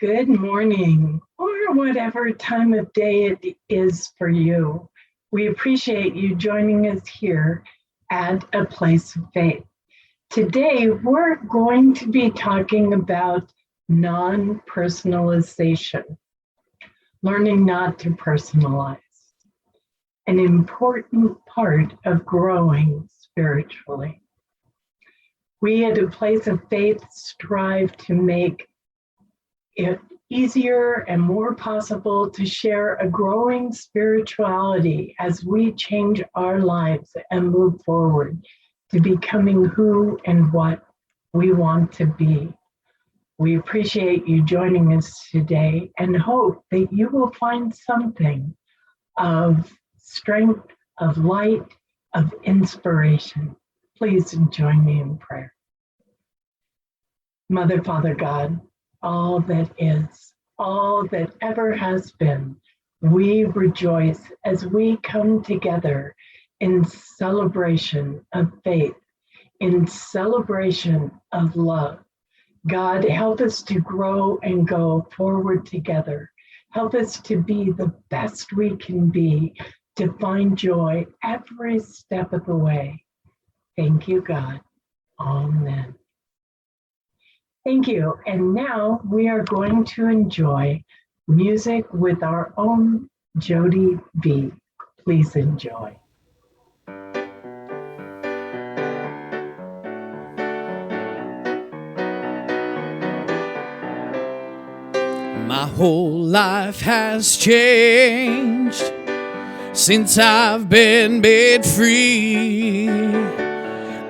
Good morning, or whatever time of day it is for you. We appreciate you joining us here at A Place of Faith. Today, we're going to be talking about non-personalization, learning not to personalize, an important part of growing spiritually. We at A Place of Faith strive to make it easier and more possible to share a growing spirituality as we change our lives and move forward to becoming who and what we want to be. We appreciate you joining us today and hope that you will find something of strength, of light, of inspiration. Please join me in prayer. Mother, Father, God, all that is, all that ever has been, we rejoice as we come together in celebration of faith, in celebration of love. God, help us to grow and go forward together. Help us to be the best we can be, to find joy every step of the way. Thank you, God. Amen. Thank you. And now we are going to enjoy music with our own Jody B. Please enjoy. My whole life has changed since I've been made free.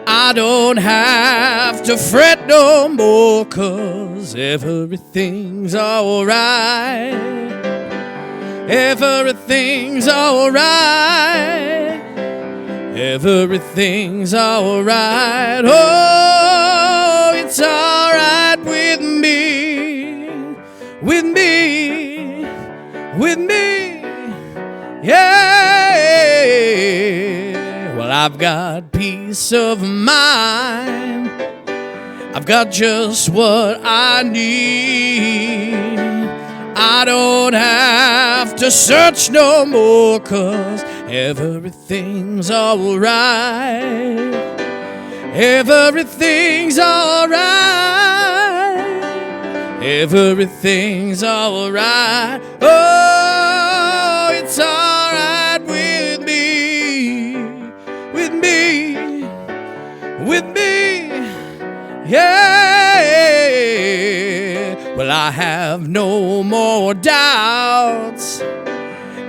I don't have to fret no more, 'cause everything's alright. Everything's alright. Everything's alright. Oh, it's alright with me. With me. With me. Yeah. Well, I've got peace of mind. I've got just what I need. I don't have to search no more, 'cause everything's alright. Everything's alright. Everything's alright. Oh, it's alright with me. With me. With me. Yeah. Well, I have no more doubts,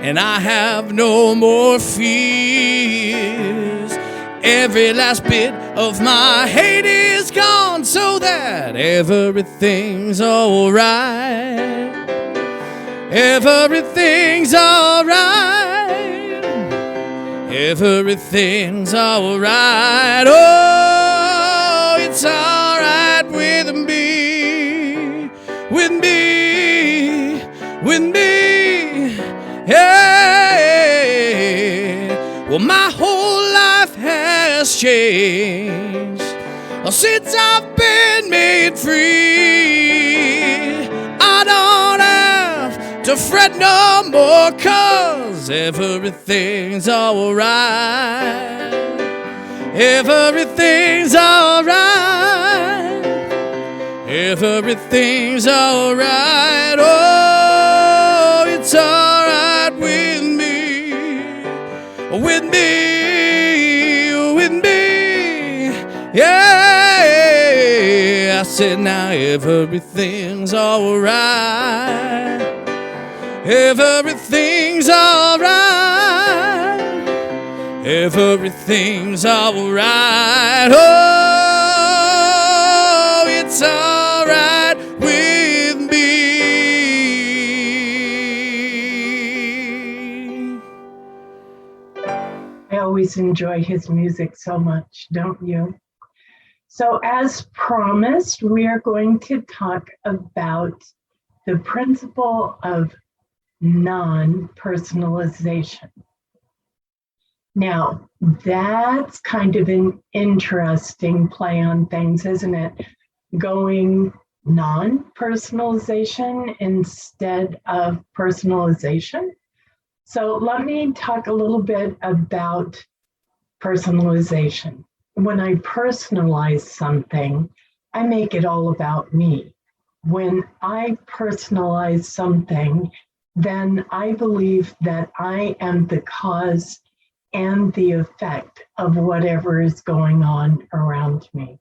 and I have no more fears. Every last bit of my hate is gone, so that everything's alright. Everything's alright. Everything's alright. Oh, it's alright with me. With me. With me. Yeah. Well, my whole life has changed since I've been made free. I don't have to fret no more, 'cause everything's alright. Everything's alright. Everything's alright. Oh, it's alright with me. With me. With me. Yeah. I said now everything's alright. Everything's alright. Everything's alright. Oh, it's alright with me. I always enjoy his music so much, don't you? So as promised, we are going to talk about the principle of non-personalization. Now, that's kind of an interesting play on things, isn't it? Going non-personalization instead of personalization. So let me talk a little bit about personalization. When I personalize something, I make it all about me. When I personalize something, then I believe that I am the cause and the effect of whatever is going on around me.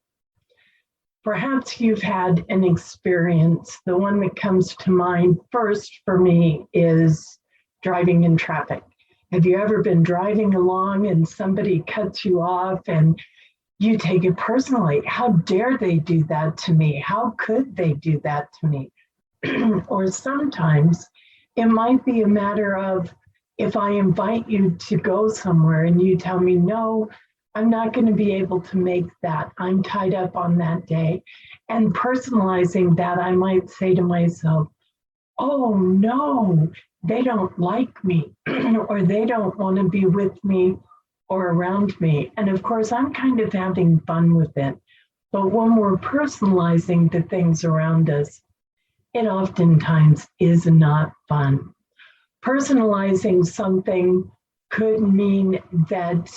Perhaps you've had an experience. The one that comes to mind first for me is driving in traffic. Have you ever been driving along and somebody cuts you off and you take it personally? How dare they do that to me? How could they do that to me? Or sometimes it might be a matter of, if I invite you to go somewhere and you tell me, no, I'm not going to be able to make that. I'm tied up on that day. And personalizing that, I might say to myself, oh no, they don't like me or they don't want to be with me or around me. And of course, I'm kind of having fun with it. But when we're personalizing the things around us, it oftentimes is not fun. Personalizing something could mean that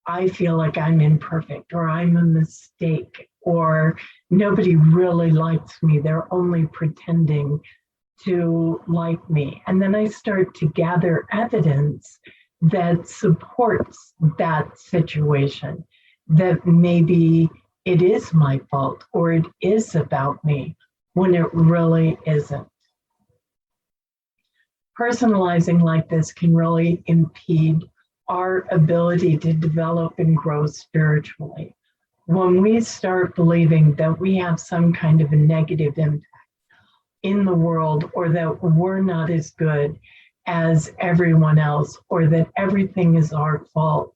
I feel like I'm imperfect or I'm a mistake or nobody really likes me. They're only pretending to like me. And then I start to gather evidence that supports that situation, that maybe it is my fault or it is about me when it really isn't. Personalizing like this can really impede our ability to develop and grow spiritually. When we start believing that we have some kind of a negative impact in the world, or that we're not as good as everyone else, or that everything is our fault,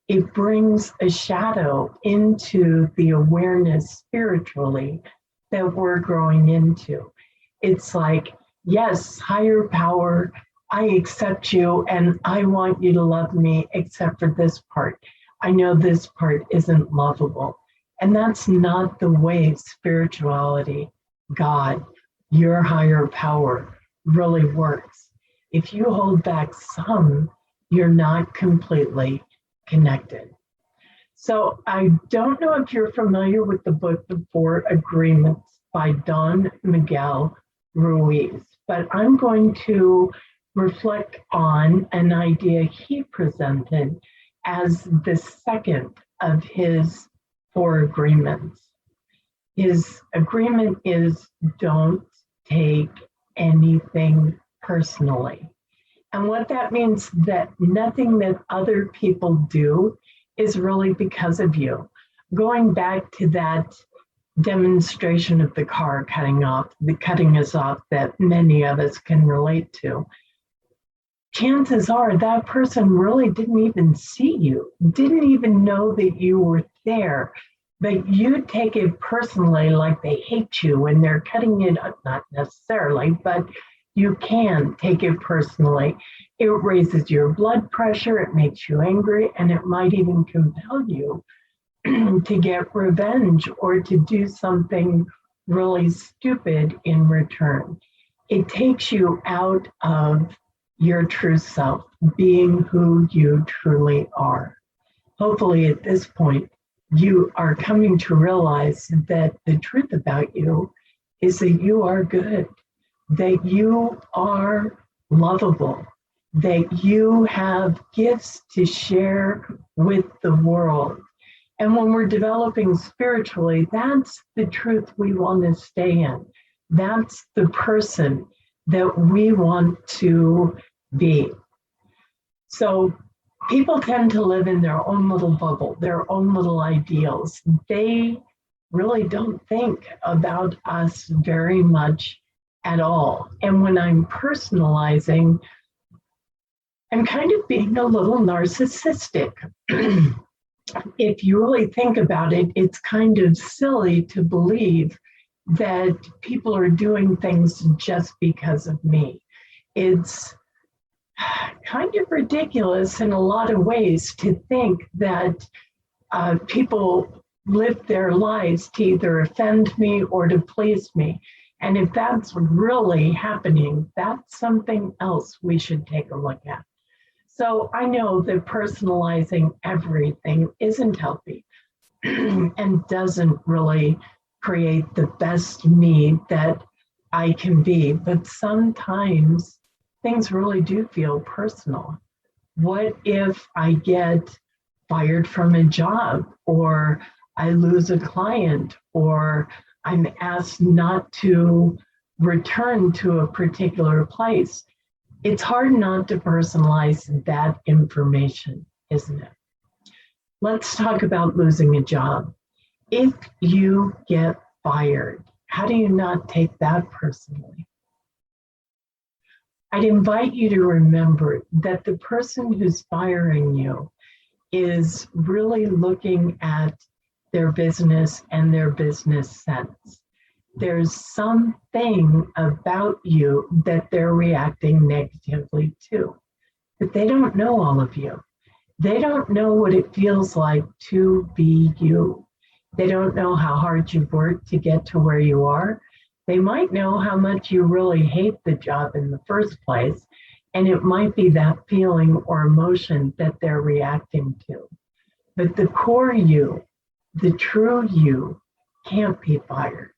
it brings a shadow into the awareness spiritually that we're growing into. It's like, yes, higher power, I accept you and I want you to love me except for this part. I know this part isn't lovable. And that's not the way spirituality, God, your higher power really works. If you hold back some, you're not completely connected. So I don't know if you're familiar with the book, The Four Agreements by Don Miguel Ruiz, but I'm going to reflect on an idea he presented as the second of his four agreements. His agreement is, don't take anything personally. And what that means, that nothing that other people do is really because of you. Going back to that demonstration of the car cutting us off that many of us can relate to, chances are that person really didn't even see you, didn't even know that you were there, but you take it personally, like they hate you and they're cutting it up, not necessarily, but you can take it personally. It raises your blood pressure, it makes you angry, and it might even compel you to get revenge or to do something really stupid in return. It takes you out of your true self, being who you truly are. Hopefully at this point, you are coming to realize that the truth about you is that you are good, that you are lovable, that you have gifts to share with the world. And when we're developing spiritually, that's the truth we want to stay in. That's the person that we want to be. So people tend to live in their own little bubble, their own little ideals. They really don't think about us very much at all. And when I'm personalizing, I'm kind of being a little narcissistic. If you really think about it, it's kind of silly to believe that people are doing things just because of me. It's kind of ridiculous in a lot of ways to think that people live their lives to either offend me or to please me. And if that's really happening, that's something else we should take a look at. So I know that personalizing everything isn't healthy and doesn't really create the best me that I can be, but sometimes things really do feel personal. What if I get fired from a job, or I lose a client, or I'm asked not to return to a particular place? It's hard not to personalize that information, isn't it? Let's talk about losing a job. If you get fired, how do you not take that personally? I'd invite you to remember that the person who's firing you is really looking at their business and their business sense. There's something about you that they're reacting negatively to, but they don't know all of you. They don't know what it feels like to be you. They don't know how hard you've worked to get to where you are. They might know how much you really hate the job in the first place, and it might be that feeling or emotion that they're reacting to. But the core you, the true you, can't be fired,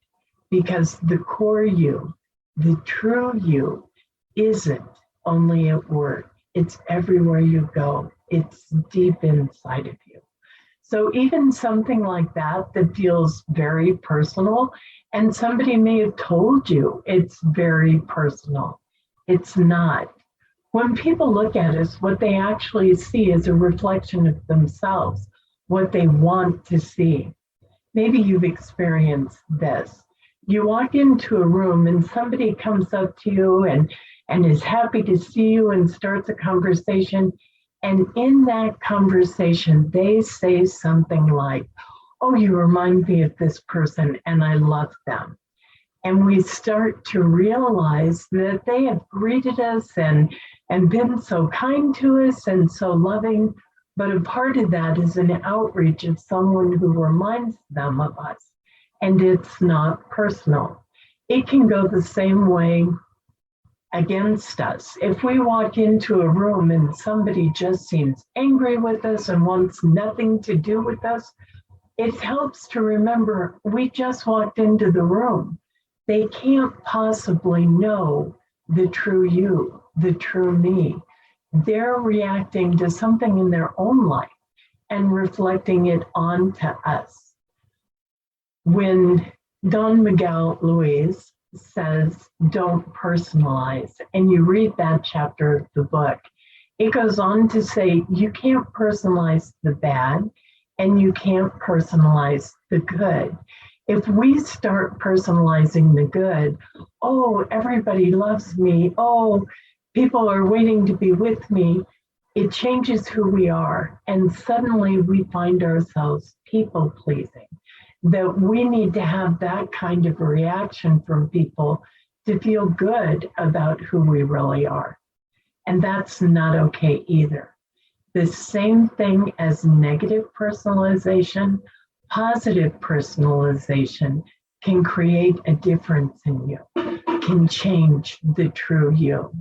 because the core you, the true you, isn't only at work. It's everywhere you go. It's deep inside of you. So even something like that feels very personal, and somebody may have told you it's very personal. It's not. When people look at us, what they actually see is a reflection of themselves, what they want to see. Maybe you've experienced this. You walk into a room and somebody comes up to you and is happy to see you and starts a conversation. And in that conversation, they say something like, "Oh, you remind me of this person and I love them." And we start to realize that they have greeted us and been so kind to us and so loving. But a part of that is an outreach of someone who reminds them of us. And it's not personal. It can go the same way against us. If we walk into a room and somebody just seems angry with us and wants nothing to do with us, it helps to remember we just walked into the room. They can't possibly know the true you, the true me. They're reacting to something in their own life and reflecting it onto us. When Don Miguel Luis says, "Don't personalize," and you read that chapter of the book, it goes on to say you can't personalize the bad and you can't personalize the good. If we start personalizing the good, "Oh, everybody loves me. Oh, people are waiting to be with me," it changes who we are. And suddenly we find ourselves people pleasing. That we need to have that kind of reaction from people to feel good about who we really are. And that's not okay either. The same thing as negative personalization, positive personalization can create a difference in you, can change the true you.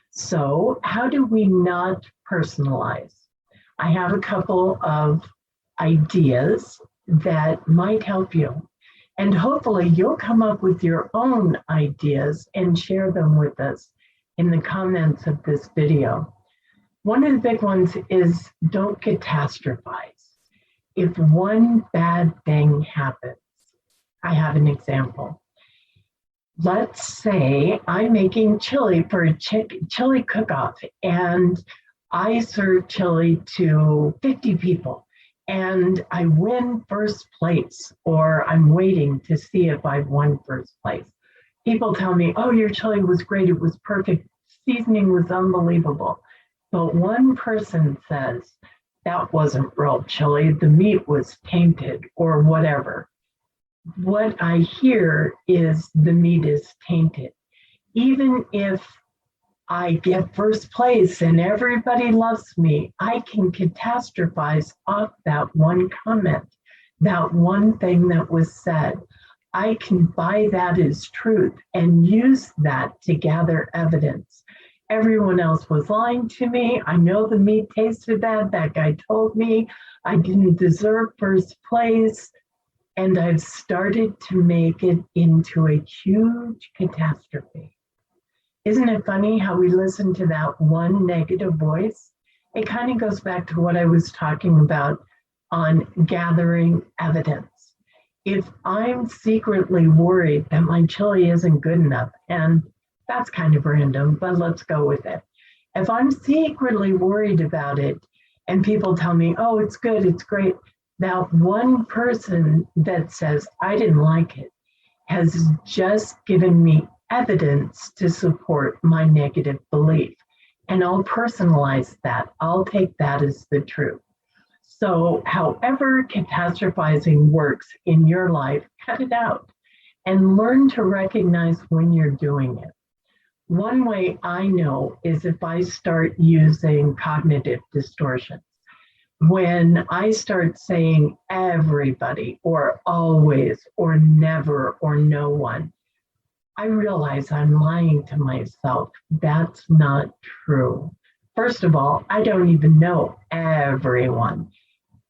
So how do we not personalize? I have a couple of ideas that might help you. And hopefully you'll come up with your own ideas and share them with us in the comments of this video. One of the big ones is don't catastrophize. If one bad thing happens, I have an example. Let's say I'm making chili for a chili cook-off, and I serve chili to 50 people. And I win first place, or I'm waiting to see if I've won first place. People tell me, "Oh, your chili was great. It was perfect. Seasoning was unbelievable." But one person says, "That wasn't real chili. The meat was tainted," or whatever. What I hear is the meat is tainted. Even if I get first place and everybody loves me, I can catastrophize off that one comment that one thing that was said. I can buy that as truth and use that to gather evidence. Everyone else was lying to me. I know the meat tasted bad. That guy told me I didn't deserve first place. And I've started to make it into a huge catastrophe. Isn't it funny how we listen to that one negative voice? It kind of goes back to what I was talking about on gathering evidence. If I'm secretly worried that my chili isn't good enough, and that's kind of random, but let's go with it. If I'm secretly worried about it and people tell me, oh, it's good, it's great, that one person that says, I didn't like it, has just given me evidence to support my negative belief. And I'll personalize that. I'll take that as the truth. So, however catastrophizing works in your life, cut it out and learn to recognize when you're doing it. One way I know is if I start using cognitive distortions. When I start saying everybody or always or never or no one, I realize I'm lying to myself. That's not true. First of all, I don't even know everyone.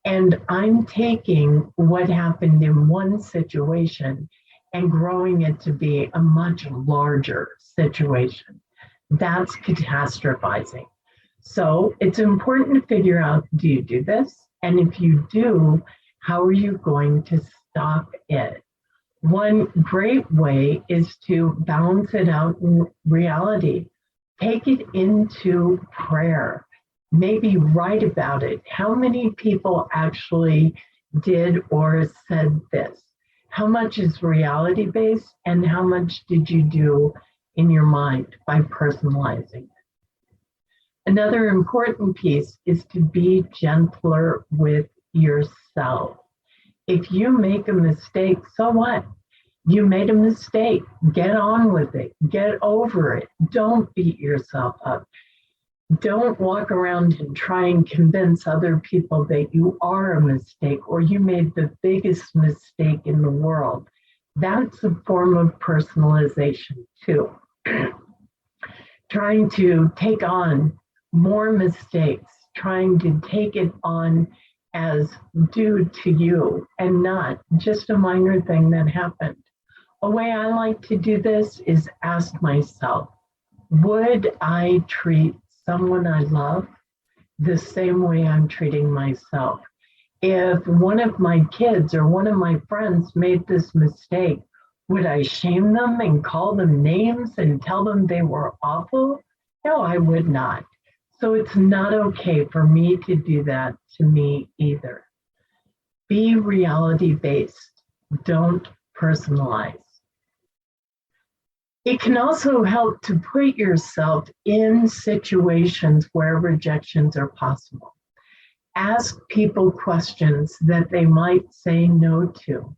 And I'm taking what happened in one situation and growing it to be a much larger situation. That's catastrophizing. So it's important to figure out, do you do this? And if you do, how are you going to stop it? One great way is to balance it out in reality. Take it into prayer. Maybe write about it. How many people actually did or said this? How much is reality based and how much did you do in your mind by personalizing it? Another important piece is to be gentler with yourself. If you make a mistake, so what? You made a mistake. Get on with it. Get over it. Don't beat yourself up. Don't walk around and try and convince other people that you are a mistake or you made the biggest mistake in the world. That's a form of personalization too. Trying to take on more mistakes, trying to take it on as due to you and not just a minor thing that happened. A way I like to do this is ask myself, would I treat someone I love the same way I'm treating myself? If one of my kids or one of my friends made this mistake, would I shame them and call them names and tell them they were awful? No, I would not. So it's not okay for me to do that to me either. Be reality-based. Don't personalize. It can also help to put yourself in situations where rejections are possible. Ask people questions that they might say no to.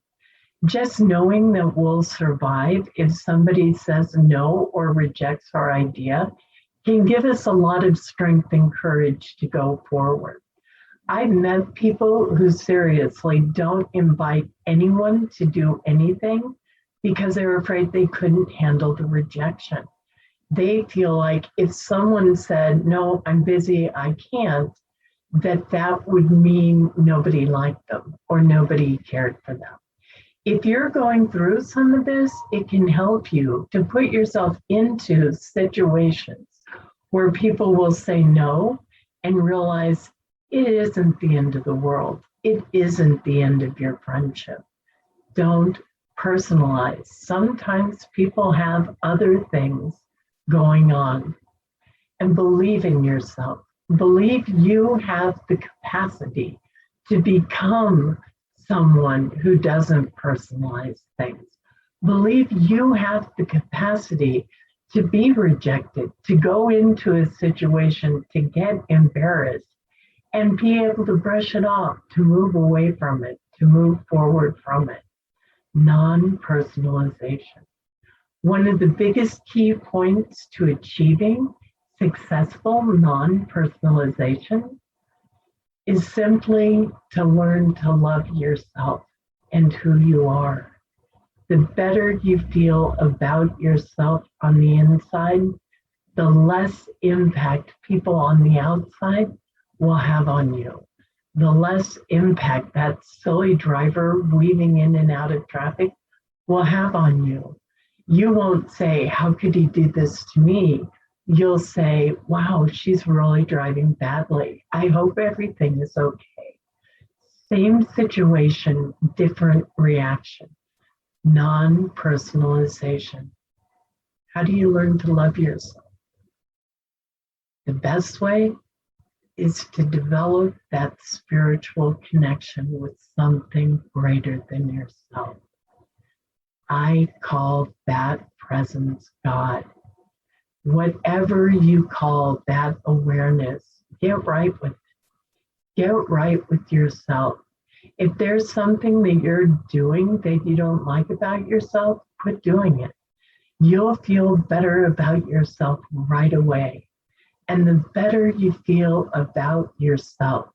Just knowing that we'll survive if somebody says no or rejects our idea can give us a lot of strength and courage to go forward. I've met people who seriously don't invite anyone to do anything because they're afraid they couldn't handle the rejection. They feel like if someone said, no, I'm busy, I can't, that would mean nobody liked them or nobody cared for them. If you're going through some of this, it can help you to put yourself into situations where people will say no and realize it isn't the end of the world. It isn't the end of your friendship. Don't personalize. Sometimes people have other things going on. And believe in yourself. Believe you have the capacity to become someone who doesn't personalize things. Believe you have the capacity to be rejected, to go into a situation, to get embarrassed, and be able to brush it off, to move away from it, to move forward from it. Non-personalization. One of the biggest key points to achieving successful non-personalization is simply to learn to love yourself and who you are. The better you feel about yourself on the inside, the less impact people on the outside will have on you. The less impact that silly driver weaving in and out of traffic will have on you. You won't say, how could he do this to me? You'll say, wow, she's really driving badly. I hope everything is okay. Same situation, different reaction. Non-personalization. How do you learn to love yourself? The best way is to develop that spiritual connection with something greater than yourself. I call that presence God. Whatever you call that awareness, get right with it. Get right with yourself. If there's something that you're doing that you don't like about yourself, quit doing it. You'll feel better about yourself right away. And the better you feel about yourself,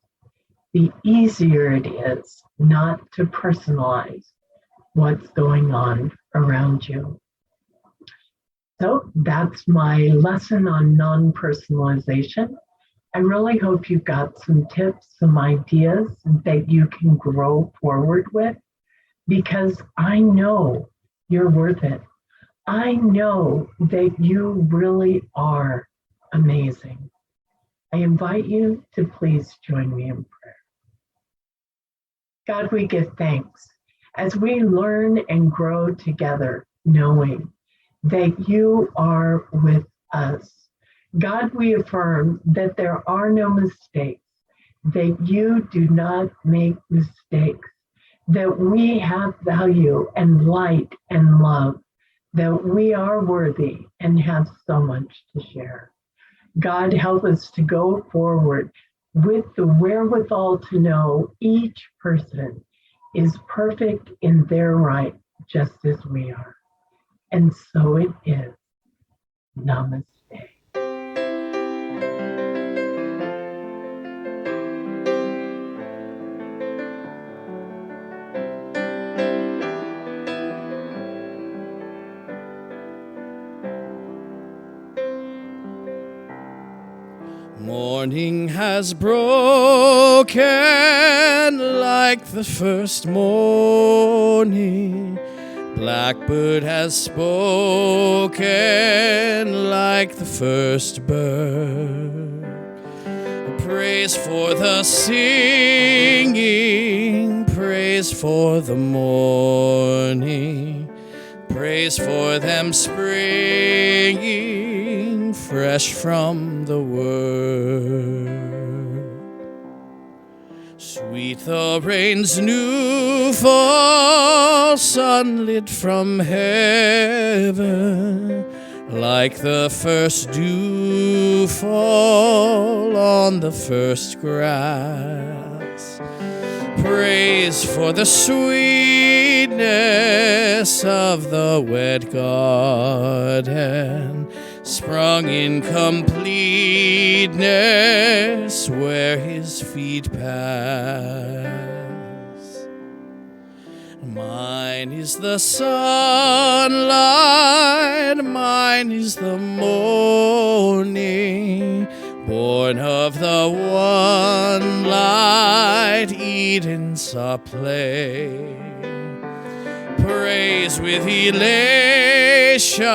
the easier it is not to personalize what's going on around you. So that's my lesson on non-personalization. I really hope you got some tips, some ideas that you can grow forward with, because I know you're worth it. I know that you really are amazing. I invite you to please join me in prayer. God, we give thanks as we learn and grow together, knowing that you are with us. God, we affirm that there are no mistakes, that you do not make mistakes, that we have value and light and love, that we are worthy and have so much to share. God, help us to go forward with the wherewithal to know each person is perfect in their right, just as we are. And so it is. Namaste. Morning has broken like the first morning. Blackbird has spoken like the first bird. Praise for the singing, praise for the morning, praise for them springing fresh from the word. Sweet the rain's new fall, sunlit from heaven, like the first dew fall on the first grass. Praise for the sweetness of the wet garden, sprung in completeness where his feet pass. Mine is the sunlight, mine is the morning, born of the one light, Eden saw play. Praise with elation,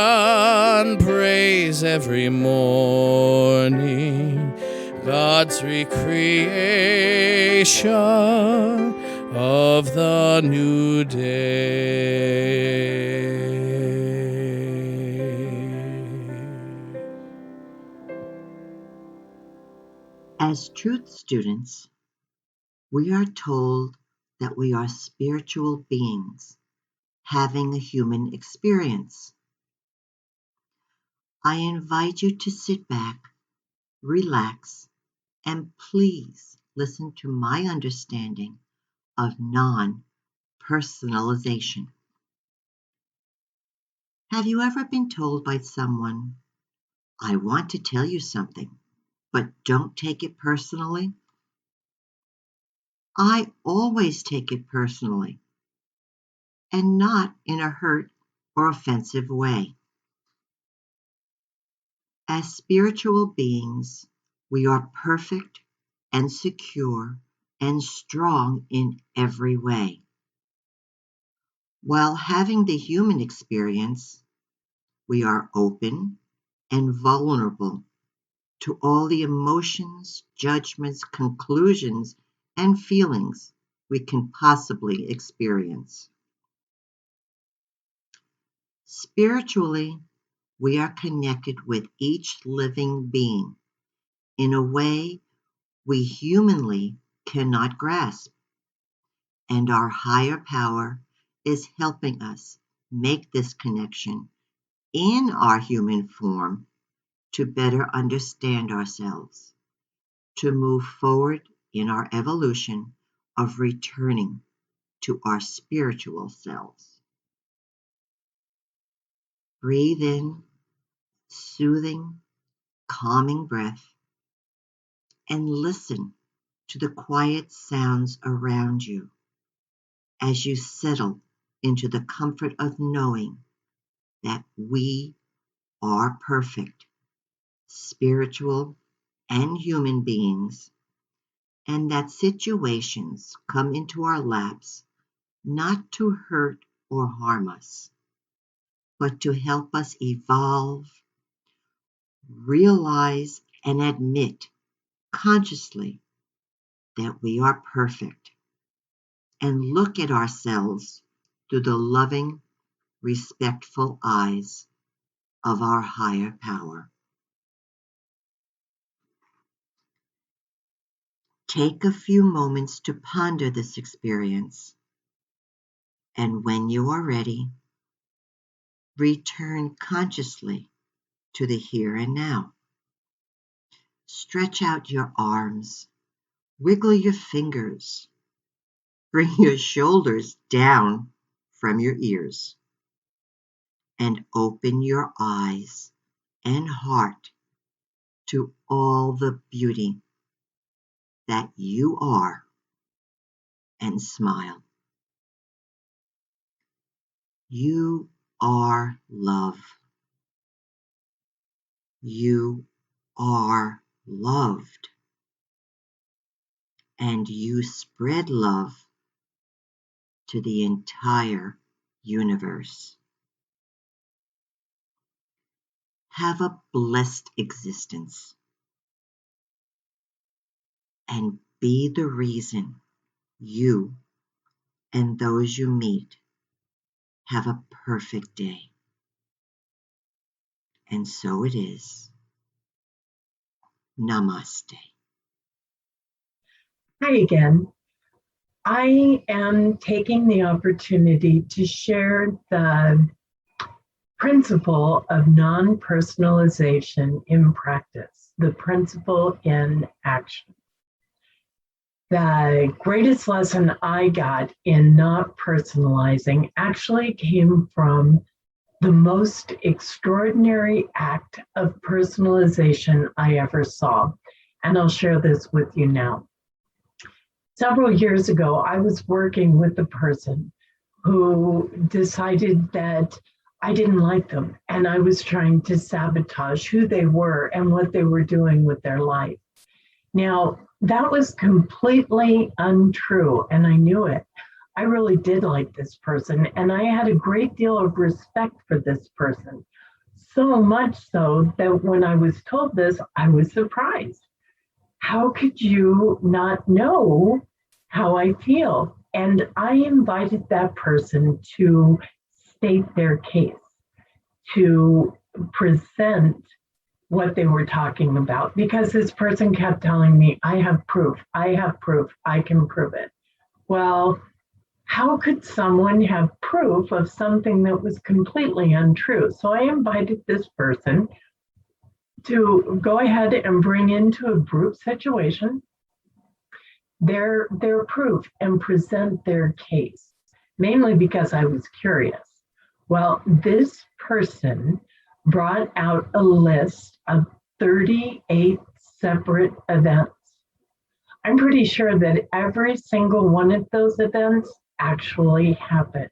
praise every morning, God's recreation of the new day. As truth students, we are told that we are spiritual beings having a human experience. I invite you to sit back, relax, and please listen to my understanding of non-personalization. Have you ever been told by someone, I want to tell you something, but don't take it personally? I always take it personally, and not in a hurt or offensive way. As spiritual beings, we are perfect and secure and strong in every way. While having the human experience, we are open and vulnerable to all the emotions, judgments, conclusions, and feelings we can possibly experience. Spiritually, we are connected with each living being in a way we humanly cannot grasp, and our higher power is helping us make this connection in our human form to better understand ourselves, to move forward in our evolution of returning to our spiritual selves. Breathe in soothing, calming breath and listen to the quiet sounds around you as you settle into the comfort of knowing that we are perfect, spiritual and human beings, and that situations come into our laps not to hurt or harm us, but to help us evolve, realize, and admit consciously that we are perfect and look at ourselves through the loving, respectful eyes of our higher power. Take a few moments to ponder this experience, and when you are ready, return consciously to the here and now. Stretch out your arms, wiggle your fingers, bring your shoulders down from your ears, and open your eyes and heart to all the beauty that you are, and smile. You are love. You are loved, and you spread love to the entire universe. Have a blessed existence and be the reason you and those you meet have a perfect day. And so it is. Namaste. Hi again. I am taking the opportunity to share the principle of non-personalization in practice, the principle in action. The greatest lesson I got in not personalizing actually came from the most extraordinary act of personalization I ever saw. And I'll share this with you now. Several years ago, I was working with a person who decided that I didn't like them and I was trying to sabotage who they were and what they were doing with their life. Now, that was completely untrue and I knew it. I really did like this person and I had a great deal of respect for this person. So much so that when I was told this, I was surprised. How could you not know how I feel? And I invited that person to state their case, to present what they were talking about, because this person kept telling me, I have proof, I can prove it. Well, how could someone have proof of something that was completely untrue? So I invited this person to go ahead and bring into a group situation their proof and present their case, mainly because I was curious. Well, this person brought out a list of 38 separate events I'm pretty sure that every single one of those events actually happened.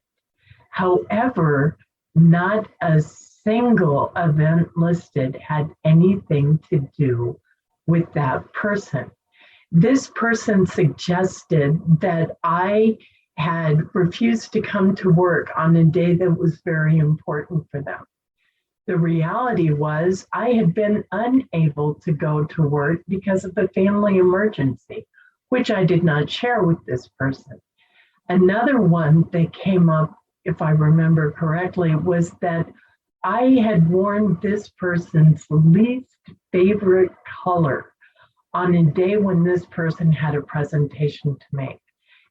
However, not a single event listed had anything to do with that person. This person suggested that I had refused to come to work on a day that was very important for them. The reality was I had been unable to go to work because of a family emergency, which I did not share with this person. Another one that came up, if I remember correctly, was that I had worn this person's least favorite color on a day when this person had a presentation to make.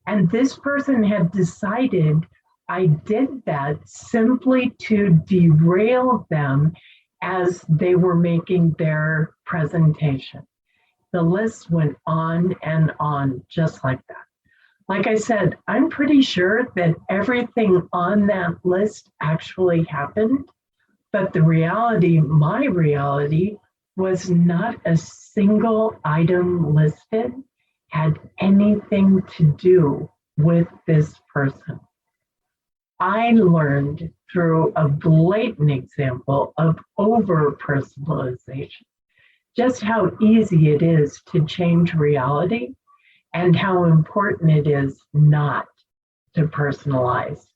And this person had decided I did that simply to derail them as they were making their presentation. The list went on and on, just like that. Like I said, I'm pretty sure that everything on that list actually happened, but the reality, my reality, was not a single item listed had anything to do with this person. I learned through a blatant example of over-personalization just how easy it is to change reality and how important it is not to personalize.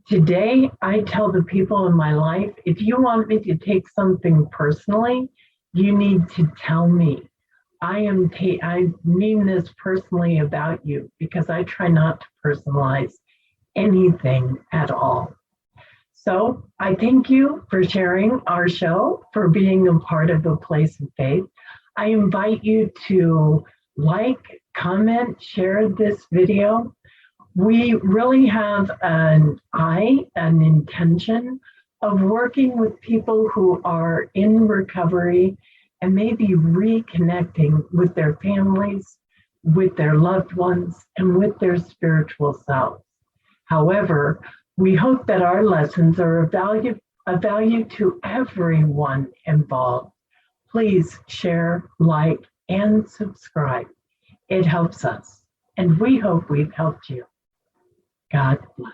Today, I tell the people in my life, if you want me to take something personally, you need to tell me. I mean this personally about you because I try not to personalize anything at all. So I thank you for sharing our show, for being a part of the Place of Faith. I invite you to like, comment, share this video. We really have an intention of working with people who are in recovery and maybe reconnecting with their families, with their loved ones, and with their spiritual selves. However, we hope that our lessons are of value to everyone involved. Please share, like, and subscribe. It helps us, and we hope we've helped you. God bless.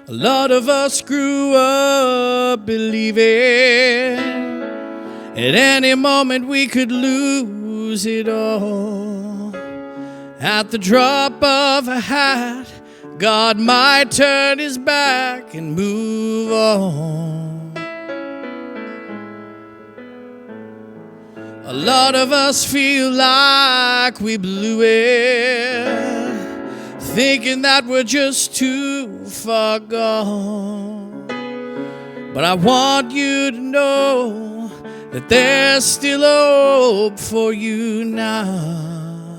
A lot of us grew up believing at any moment we could lose it all. At the drop of a hat, God might turn his back and move on. A lot of us feel like we blew it, thinking that we're just too far gone. But I want you to know that there's still hope for you now.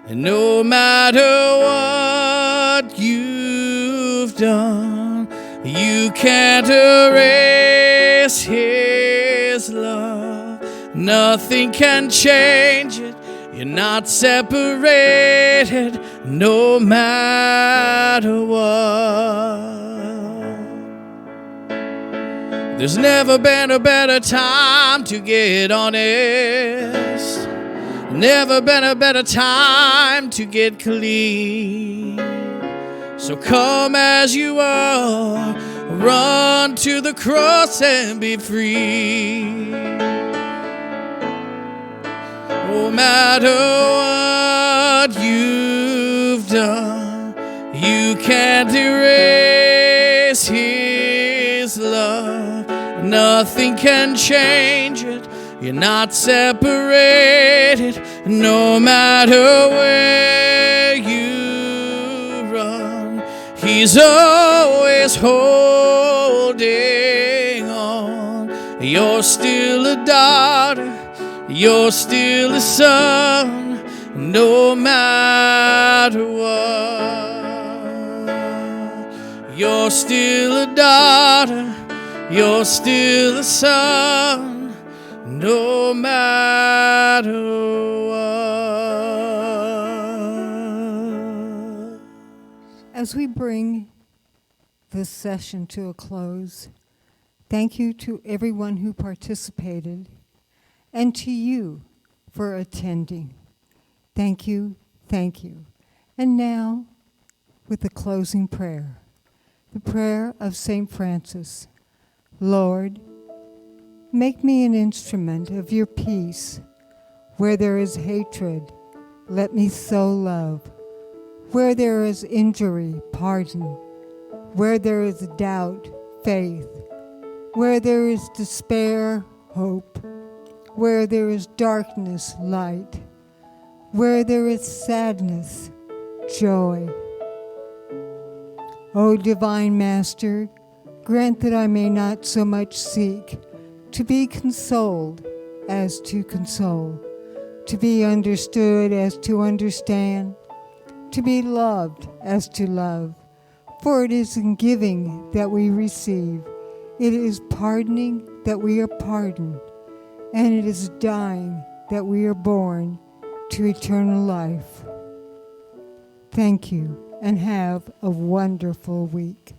And no matter what you've done, you can't erase his love. Nothing can change it. You're not separated, no matter what. There's never been a better time to get honest. Never been a better time to get clean. So come as you are, run to the cross and be free. No matter what you've done, you can't erase his love. Nothing can change it. You're not separated, no matter where you run. He's always holding on. You're still a daughter, you're still a son, no matter what. You're still a daughter, you're still the sun, no matter what. As we bring this session to a close, thank you to everyone who participated and to you for attending. Thank you, thank you. And now, with the closing prayer, the prayer of St. Francis. Lord, make me an instrument of your peace. Where there is hatred, let me sow love. Where there is injury, pardon. Where there is doubt, faith. Where there is despair, hope. Where there is darkness, light. Where there is sadness, joy. O Divine Master, grant that I may not so much seek to be consoled as to console, to be understood as to understand, to be loved as to love. For it is in giving that we receive, it is pardoning that we are pardoned, and it is dying that we are born to eternal life. Thank you, and have a wonderful week.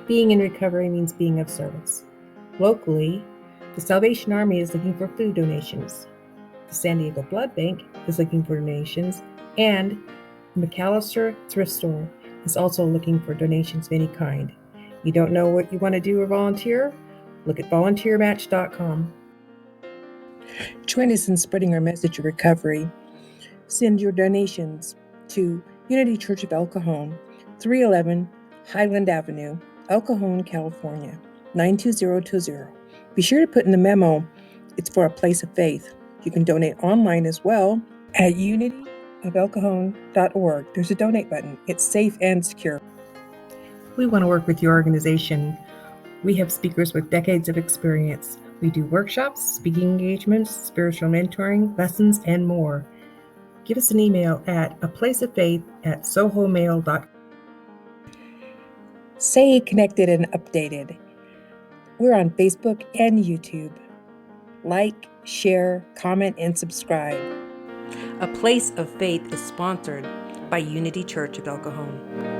Being in recovery means being of service. Locally, the Salvation Army is looking for food donations. The San Diego Blood Bank is looking for donations, and the McAllister Thrift Store is also looking for donations of any kind. You don't know what you want to do or volunteer? Look at volunteermatch.com. Join us in spreading our message of recovery. Send your donations to Unity Church of El Cajon, 311 Highland Avenue, El Cajon, California, 92020. Be sure to put in the memo, it's for a place of faith. You can donate online as well at unityofelcajon.org. There's a donate button. It's safe and secure. We want to work with your organization. We have speakers with decades of experience. We do workshops, speaking engagements, spiritual mentoring, lessons, and more. Give us an email at aplaceoffaith@sohomail.com. Stay connected and updated. We're on Facebook and YouTube. Like, share, comment, and subscribe. A Place of Faith is sponsored by Unity Church of El Cajon.